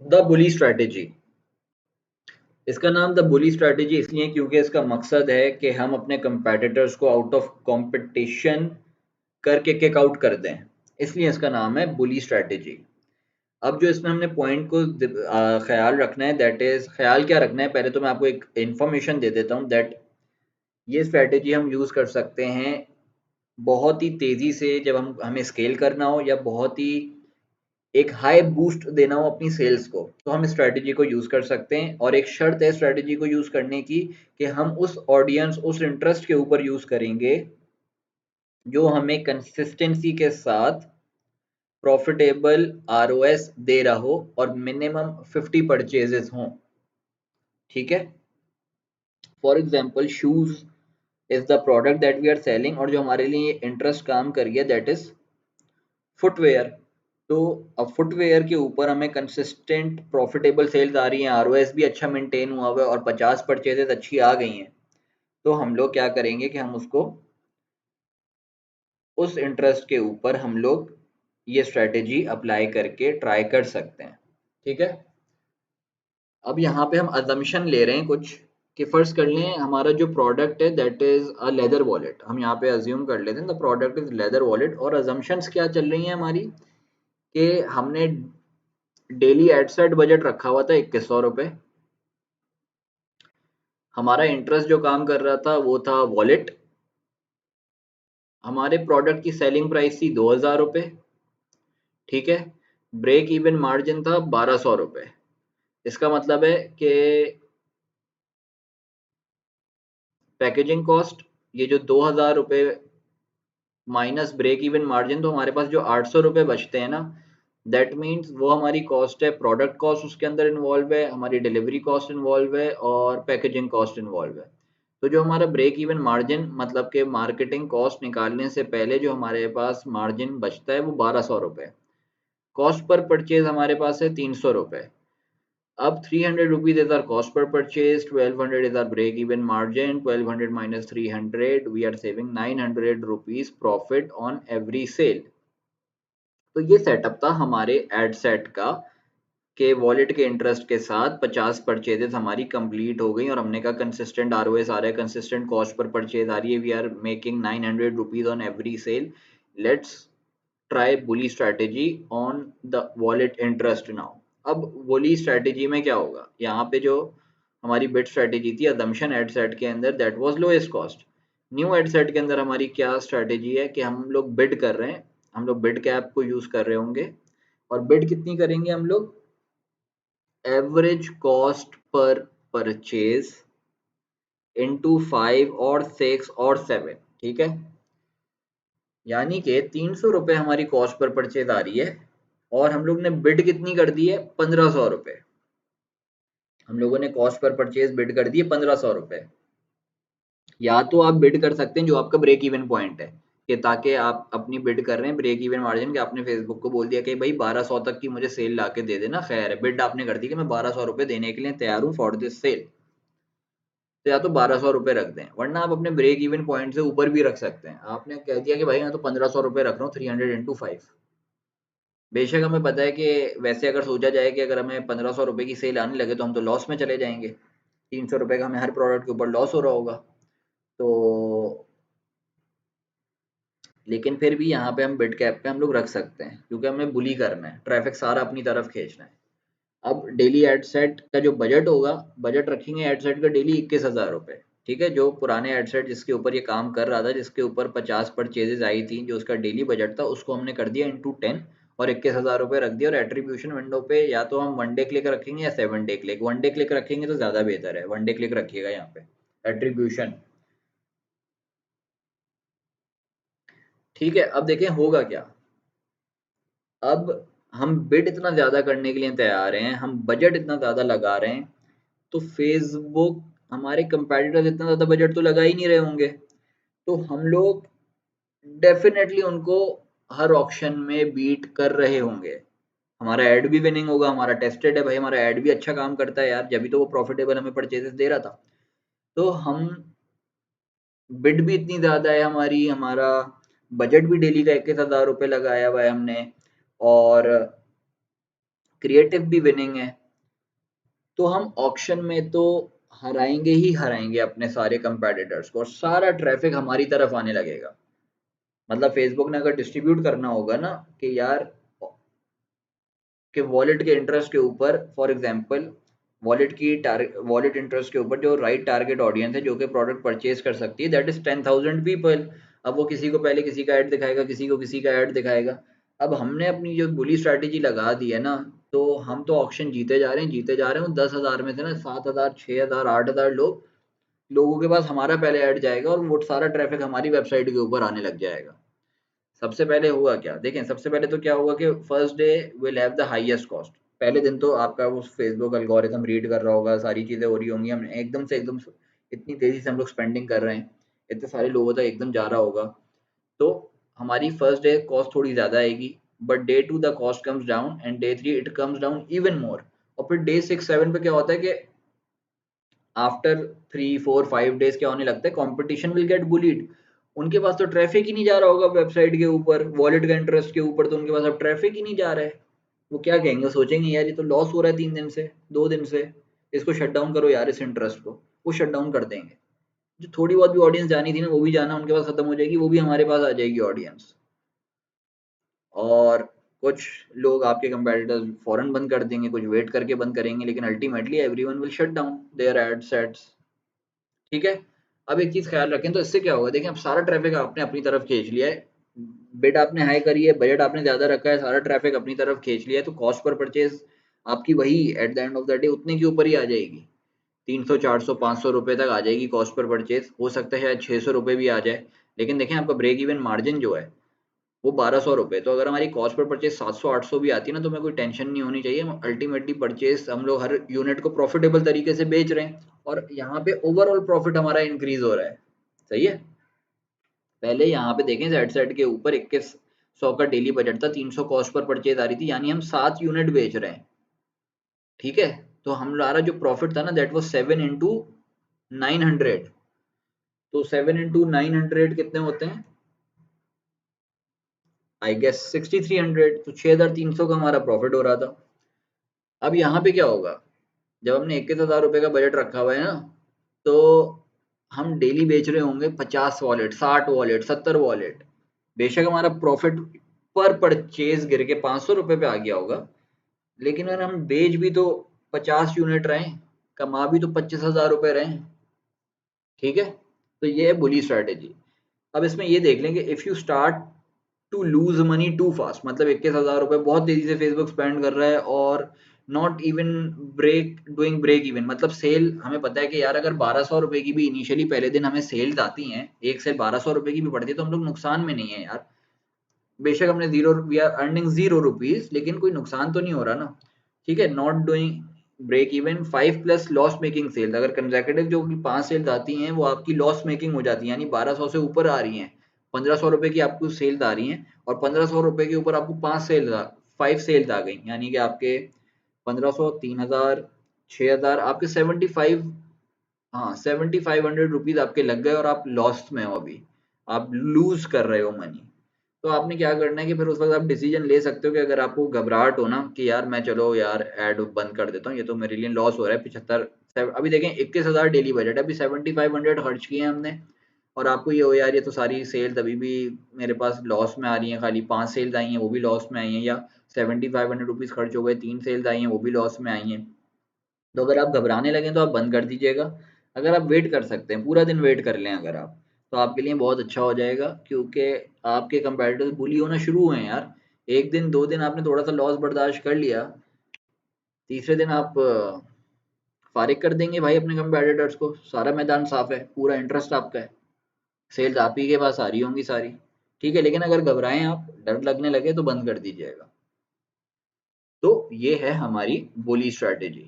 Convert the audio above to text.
The bully strategy. इसका नाम the bully strategy इसलिए क्योंकि इसका मकसद है कि हम अपने कंपेटिटर्स को आउट ऑफ कंपटीशन करके किक आउट कर दें, इसलिए इसका नाम है बुली स्ट्रैटेजी। अब जो इसमें हमने पॉइंट को ख्याल रखना है, दैट इज ख्याल क्या रखना है, पहले तो मैं आपको एक इंफॉर्मेशन दे देता हूँ दैट ये स्ट्रैटेजी हम यूज़ कर सकते हैं बहुत ही तेज़ी से जब हमें स्केल करना हो या बहुत ही एक हाई बूस्ट देना हो अपनी सेल्स को, तो हम स्ट्रैटेजी को यूज़ कर सकते हैं। और एक शर्त है स्ट्रैटेजी को यूज़ करने की कि हम उस ऑडियंस उस इंटरेस्ट के ऊपर यूज़ करेंगे जो हमें कंसिस्टेंसी के साथ प्रॉफिटेबल आरओएस दे रहा हो और मिनिमम 50 परचेजेस हों। ठीक है, for example shoes is the product that we are selling और जो हमारे लिए इंटरेस्ट काम कर रही है दैट इज फुटवेयर। तो अब फुटवेयर के ऊपर हमें कंसिस्टेंट प्रॉफिटेबल सेल्स आ रही हैं, आरओएस भी अच्छा मेंटेन हुआ हुआ है और 50 परचेजेस अच्छी आ गई हैं, तो हम लोग क्या करेंगे कि हम उसको उस इंटरेस्ट के ऊपर हम लोग ये स्ट्रेटेजी अप्लाई करके ट्राई कर सकते हैं। ठीक है, अब यहाँ पे हम अजम्पशन ले रहे हैं कुछ कि फर्स्ट कर लें हमारा जो प्रोडक्ट है that is a leather wallet, हम यहाँ पे अज्यूम कर लेते हैं the product is leather wallet. और अजम्पशंस क्या चल रही हैं हमारी कि हमने डेली एड सेट बजट रखा हुआ था 2100 रुपये, हमारा इंटरेस्ट जो काम कर रहा था वो था वॉलेट, हमारे प्रोडक्ट की सेलिंग प्राइस थी 2000 रुपये। ठीक है, ब्रेक इवन मार्जिन था 1200 रुपये। इसका मतलब है कि पैकेजिंग कॉस्ट ये जो 2000 रुपये माइनस ब्रेक इवन मार्जिन, तो हमारे पास जो 800 रुपये बचते हैं ना, दैट मीन्स वो हमारी कॉस्ट है, प्रोडक्ट कॉस्ट उसके अंदर इन्वॉल्व है, हमारी डिलीवरी कॉस्ट इन्वॉल्व है और पैकेजिंग कॉस्ट इन्वॉल्व है। तो जो हमारा ब्रेक इवन मार्जिन मतलब कि मार्केटिंग कॉस्ट निकालने से पहले जो हमारे पास मार्जिन बचता है वो 1200 रुपये। कॉस्ट पर परचेज हमारे पास है 300 रुपये। अब 300 rupees is our cost per purchase, 1200 is our break even margin, 1200 minus 300, we are saving 900 rupees profit on every sale। तो ये सेटअप था हमारे एड सेट का के वॉलेट के इंटरेस्ट के साथ 50 परचेजेस हमारी कंप्लीट हो गई और हमने कहा कंसिस्टेंट आरओएस आ रहा है, कंसिस्टेंट कॉस्ट पर परचेज आ रही है, we are making 900 rupees on every sale, let's try bully strategy on the wallet interest now. अब बुली स्ट्रैटेजी में क्या होगा, यहाँ पे जो हमारी बिट स्ट्रैटेजी थी अदम्पशन एड सेट के अंदर that was lowest cost, new ad set के अंदर हमारी क्या स्ट्रैटेजी है कि हम लोग बिड कर रहे हैं, हम लोग बिड कैप को यूज कर रहे होंगे और बिड कितनी करेंगे हम लोग, एवरेज कॉस्ट पर परचेज इनटू 5 और 6 और 7। ठीक है, यानी कि 300 रुपये हमारी कॉस्ट पर परचेज आ रही है और हम लोग ने बिड कितनी कर दी है 1500 रुपये, हम लोगों ने कॉस्ट पर परचेज बिड कर दी है 1500 रुपये। या तो आप बिड कर सकते हैं जो आपका ब्रेक इवन पॉइंट है कि ताकि आप अपनी बिड कर रहे हैं ब्रेक इवन मार्जिन के, आपने फेसबुक को बोल दिया कि भाई 1200 तक की मुझे सेल ला के दे देना, खैर है बिड आपने कर दी कि मैं 1200 रुपये देने के लिए तैयार हूँ फॉर दिस सेल, तो या तो 1200 रुपये रख दें, वरना आप अपने ब्रेक इवन पॉइंट से ऊपर भी रख सकते हैं। आपने कह दिया कि भाई मैं तो 1500 रुपये रख रहा हूँ 300 × 5। बेशक हमें पता है कि वैसे अगर सोचा जाए कि अगर हमें 1500 रुपये की सेल आने लगे तो हम तो लॉस में चले जाएंगे, 300 रुपये का हमें हर प्रोडक्ट के ऊपर लॉस हो रहा होगा। तो लेकिन फिर भी यहाँ पे हम बिड कैप पे हम लोग रख सकते हैं क्योंकि हमें बुली करना है, ट्रैफिक सारा अपनी तरफ खींचना है। अब डेली एड सेट का जो बजट होगा, बजट रखेंगे एड सेट का डेली 21,000 रुपये। ठीक है, जो पुराने एड सेट जिसके ऊपर ये काम कर रहा था, जिसके ऊपर 50 परचेजेज आई थी, जो उसका डेली बजट था, उसको हमने कर दिया इंटू 10 और 21,000 रुपये रख दिया। और एट्रीब्यूशन विंडो पे या तो हम 1 डे क्लिक रखेंगे या 7 डे क्लिक, 1 डे क्लिक रखेंगे तो ज़्यादा बेहतर है, 1 डे क्लिक रखिएगा यहाँ पे एट्रीब्यूशन। ठीक है, अब देखें होगा क्या। अब हम बिड इतना ज़्यादा करने के लिए तैयार हैं, हम बजट इतना ज़्यादा लगा रहे हैं, तो फेसबुक हमारे कंपेटिटर्स इतना ज़्यादा बजट तो लगा ही नहीं रहे होंगे, तो हम लोग डेफिनेटली उनको हर ऑक्शन में बीट कर रहे होंगे। हमारा ऐड भी विनिंग होगा, हमारा टेस्टेड है भाई, हमारा ऐड भी अच्छा काम करता है यार, जब भी तो वो प्रॉफिटेबल हमें परचेजेस दे रहा था। तो हम बिड भी इतनी ज़्यादा है हमारी, हमारा बजट भी डेली का 21,000 रुपये लगाया हुआ है हमने, और क्रिएटिव भी विनिंग है, तो हम ऑक्शन में तो हराएंगे ही हराएंगे अपने सारे कंपेटिटर्स को और सारा ट्रैफिक हमारी तरफ आने लगेगा। मतलब फेसबुक ने अगर डिस्ट्रीब्यूट करना होगा ना कि यार कि वॉलेट के इंटरेस्ट के ऊपर, फॉर एग्जांपल वॉलेट इंटरेस्ट के ऊपर जो राइट टारगेट ऑडियंस है जो कि प्रोडक्ट परचेज कर सकती है, दैट इज 10,000 पीपल। अब वो किसी को पहले किसी का ऐड दिखाएगा, किसी को किसी का ऐड दिखाएगा। अब हमने अपनी जो बुली स्ट्रैटेजी लगा दी है ना, तो हम तो ऑक्शन जीते जा रहे हैं, जीते जा रहे हैं। 10,000 में से ना 7,000, 6,000, 8,000 लोगों के पास हमारा पहले ऐड जाएगा और वो सारा ट्रैफिक हमारी वेबसाइट के ऊपर आने लग जाएगा। सबसे पहले हुआ क्या, देखें, सबसे पहले तो क्या हुआ कि first day will have the highest cost. पहले दिन तो आपका वो फेसबुक एल्गोरिथम रीड कर रहा होगा, सारी चीजें हो रही होंगी, हम एकदम इतनी तेजी से हम लोग स्पेंडिंग कर रहे हैं, इतने सारे लोगों तक एकदम जा रहा होगा, तो हमारी फर्स्ट डे कॉस्ट थोड़ी ज्यादा आएगी। But day 2 the cost comes down and day 3 it comes down even more. और फिर डे 6-7 पे क्या होता है कि आफ्टर 3-4-5 डेज क्या होने लगता है, कंपटीशन विल गेट बुलीड। उनके पास तो ट्रैफिक ही नहीं जा रहा होगा वेबसाइट के ऊपर, वॉलेट का इंटरेस्ट के ऊपर, तो उनके पास अब ट्रैफिक ही नहीं जा रहा है। वो क्या कहेंगे, सोचेंगे यार ये तो लॉस हो रहा है 3 दिन से, 2 दिन से, इसको शट डाउन करो यार इस इंटरेस्ट को। वो शट डाउन कर देंगे। जो थोड़ी बहुत भी ऑडियंस जानी थी ना, वो भी जाना उनके पास खत्म हो जाएगी, वो भी हमारे पास आ जाएगी ऑडियंस। और कुछ लोग आपके कंपेटिटर्स फौरन बंद कर देंगे, कुछ वेट करके बंद करेंगे, लेकिन ultimately everyone will shut down their ad sets. ठीक है। अब एक चीज ख्याल रखें, तो इससे क्या होगा, देखें अब सारा ट्रैफिक आपने अपनी तरफ खींच लिया है, बिड आपने हाई करी है, बजट आपने ज्यादा रखा है, सारा ट्रैफिक अपनी तरफ खींच लिया है, तो कॉस्ट पर परचेज आपकी वही at the end of the day उतने के ऊपर ही आ जाएगी। 300, 400, 500 रुपए तक आ जाएगी कॉस्ट पर परचेज। हो सकता है शायद 600 रुपए भी आ जाए, लेकिन देखें आपका ब्रेक इवन मार्जिन जो है वो 1,200 रुपए। तो अगर हमारी कॉस्ट पर परचेज 700-800 भी आती है ना, तो हमें कोई टेंशन नहीं होनी चाहिए। अल्टीमेटली परचेज हम लोग हर यूनिट को प्रॉफिटेबल तरीके से बेच रहे हैं और यहाँ पे ओवरऑल प्रॉफिट हमारा इंक्रीज हो रहा है। सही है। पहले यहाँ पे देखें जेड सेट के ऊपर 2100 का डेली बजट था, 300 कॉस्ट पर परचेज आ रही थी, यानी हम 7 यूनिट बेच रहे हैं। ठीक है। तो हमारा जो प्रॉफिट था ना, दैट वाज 7 into 900। तो 7 into 900 कितने होते हैं, आई गेस 6,300। तो 6,300 का हमारा प्रॉफिट हो रहा था। अब यहाँ पे क्या होगा, जब हमने 21,000 रुपए का बजट रखा हुआ है ना, तो हम डेली बेच रहे होंगे 50 वॉलेट, 60 वॉलेट, 70 वॉलेट। बेशक हमारा प्रॉफिट पर परचेज गिर के 500 रुपए पे आ गया होगा, लेकिन अगर हम बेच भी तो 50 यूनिट रहे, कमा भी तो 25,000 रुपए रहे। ठीक है। तो ये है बुली स्ट्रेटेजी। अब इसमें ये देख लें कि if you start to lose money too fast, मतलब 21,000 रुपए बहुत तेजी से फेसबुक स्पेंड कर रहा है और नॉट इवन ब्रेक इवन, मतलब सेल हमें पता है कि यार अगर 1,200 रुपए की भी इनिशियली पहले दिन हमें सेल्स आती हैं, एक सेल 1,200 रुपए की भी पड़ती है, तो हम लोग नुकसान में नहीं है यार। बेशक हमने zero, we are earning 0 rupees, लेकिन कोई नुकसान तो नहीं हो रहा ना। ठीक है। Not doing break even 5+ loss making sales, अगर कंसेक्यूटिव जो 5 सेल्स आती हैं वो आपकी लॉस मेकिंग हो जाती है, यानी 1,200 से ऊपर आ रही हैं, 1,500 रुपए की आपको सेल्स आ रही हैं, और 1,500 रुपए के ऊपर आपको 5 सेल्स आ गई, यानी कि आपके 1,500, 3,000, 6,000, आपके 75, हाँ 7,500 रुपीज आपके लग गए और आप लॉस में हो अभी, आप लूज कर रहे हो मनी। तो आपने क्या करना है कि फिर उस वक्त आप डिसीजन ले सकते हो कि अगर आपको घबराहट हो ना कि यार मैं चलो यार ऐड बंद कर देता हूँ, ये तो मेरे लिए लॉस हो रहा है 75। अभी देखें 21,000 डेली बजट है, अभी 7,500 खर्च किए हैं हमने, और आपको ये हो यार ये तो सारी सेल्स अभी भी मेरे पास लॉस में आ रही हैं, खाली 5 सेल्स आई हैं वो भी लॉस में आई हैं, या 7,500 रुपीज खर्च हो गए, 3 सेल्स आई हैं वो भी लॉस में आई हैं। तो अगर आप घबराने लगें तो आप बंद कर दीजिएगा। अगर आप वेट कर सकते हैं, पूरा दिन वेट कर लें अगर आप, तो आपके लिए बहुत अच्छा हो जाएगा, क्योंकि आपके कंपेटिटर्स बुली होना शुरू हुए हैं यार। 1 दिन 2 दिन आपने थोड़ा सा लॉस बर्दाश्त कर लिया, तीसरे दिन आप फारिग कर देंगे भाई अपने कंपेटिटर्स को, सारा मैदान साफ है, पूरा इंटरेस्ट आपका है, सेल्स आप ही के पास आ रही होंगी सारी। ठीक है। लेकिन अगर घबराएं आप, डर लगने लगे, तो बंद कर दीजिएगा। तो ये है हमारी बुली स्ट्रैटेजी।